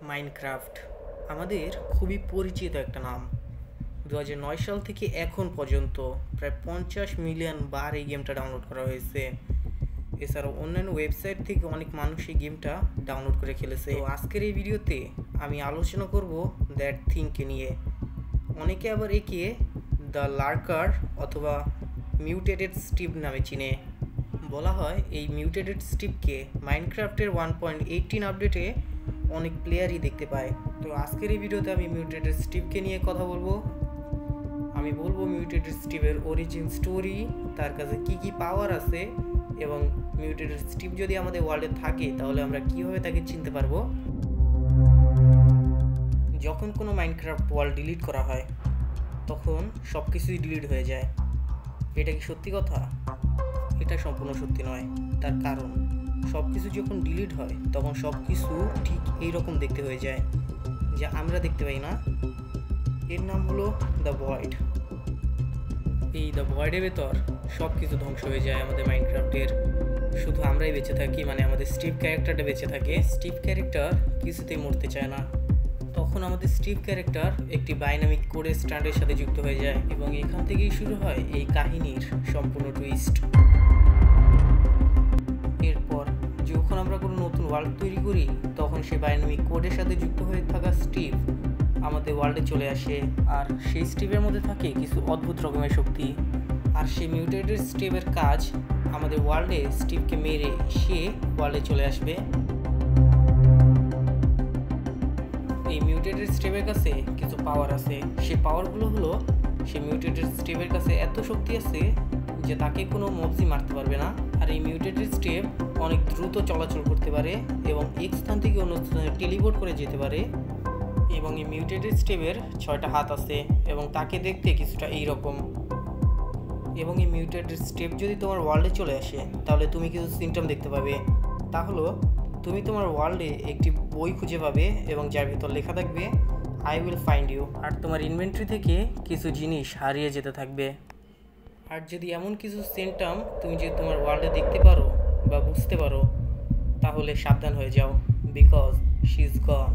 Minecraft আমাদের খুবই পরিচিত একটা নাম। 2009 সাল থেকে এখন পর্যন্ত প্রায় 50 মিলিয়ন বার এই গেমটা ডাউনলোড করা হয়েছে। এছাড়াও অন্যান্য ওয়েবসাইট থেকে অনেক মানুষ এই গেমটা ডাউনলোড করে খেলেছে। তো আজকের এই ভিডিওতে আমি আলোচনা করব দ্যাট থিংকে নিয়ে। অনেকে আবার একে দ্য লার্কার অথবা মিউটেটেড স্টিভ নামে চিনে। বলা হয় এই মিউটেটেড স্টিভকে মাইনক্রাফটের 1.18 আপডেটে অনেক প্লেয়ারই দেখতে পায়। তো আজকের এই ভিডিওতে আমি মিউটেটেড স্টিভকে নিয়ে কথা বলবো। আমি বলবো মিউটেটেড স্টিভের অরিজিন স্টোরি, তার কাছে কি কি পাওয়ার আছে, এবং মিউটেটেড স্টিভ যদি আমাদের ওয়ার্ল্ডে থাকে তাহলে আমরা কীভাবে তাকে চিনতে পারবো। যখন কোনো মাইনক্রাফট ওয়ার্ল্ড ডিলিট করা হয় তখন সব কিছুই ডিলিট হয়ে যায়। এটা কি সত্যি কথা? এটা সম্পূর্ণ সত্যি নয়। তার কারণ সব কিছু যখন ডিলিট হয় তখন সব কিছু ঠিক এইরকম দেখতে হয়ে যায়, যা আমরা দেখতে পাই না। এর নাম হলো দ্য ভয়েড। এই দ্য ভয়েডের ভেতর সব কিছু ধ্বংস হয়ে যায় আমাদের মাইনক্রাফটের। শুধু আমরাই বেঁচে থাকি, মানে আমাদের স্টিভ ক্যারেক্টারটা বেঁচে থাকে। স্টিভ ক্যারেক্টার কিছুতেই মরতে চায় না। তখন আমাদের স্টিভ ক্যারেক্টার একটি ডাইনামিক কোডের স্ট্যান্ডের সাথে যুক্ত হয়ে যায়, এবং এখান থেকেই শুরু হয় এই কাহিনীর সম্পূর্ণ টুইস্ট। এরপর যখন আমরা কোনো নতুন ওয়ার্ল্ড তৈরি করি তখন সেই ডাইনামিক কোডের সাথে যুক্ত হয়ে থাকা স্টিভ আমাদের ওয়ার্ল্ডে চলে আসে, আর সেই স্টিভের মধ্যে থাকে কিছু অদ্ভুত রকমের শক্তি। আর সেই মিউটেটেড স্টিভের কাজ আমাদের ওয়ার্ল্ডে স্টিভকে মেরে সে ওয়ার্ল্ডে চলে আসবে। এই মিউটেটেড স্টিভের কাছে কিছু পাওয়ার আছে। সেই পাওয়ারগুলো হলো, সেই মিউটেটেড স্টিভের কাছে এত শক্তি আছে যে তাকে কোনো মবজি মারতে পারবে না। আর এই মিউটেটেড স্টিভ অনেক দ্রুত চলাচল করতে পারে এবং এক স্থান থেকে অন্য স্থানে টেলিপোর্ট করে যেতে পারে। এবং এই মিউটেটেড স্টিভের 6টা হাত আছে এবং তাকে দেখতে কিছুটা এইরকম। এবং এই মিউটেটেড স্টিভ যদি তোমার ওয়ার্ল্ডে চলে আসে তাহলে তুমি কিছু সিমটম দেখতে পাবে। তা হলো তুমি তোমার ওয়ার্ল্ডে একটি বই খুঁজে পাবে এবং যার ভিতর লেখা থাকবে আই উইল ফাইন্ড ইউ। আর তোমার ইনভেন্টরি থেকে কিছু জিনিস হারিয়ে যেতে থাকবে। আর যদি এমন কিছু সিমটম তুমি যদি তোমার ওয়ার্ল্ডে দেখতে পারো বা বুঝতে পারো তাহলে সাবধান হয়ে যাও, বিকজ শি ইজ গন।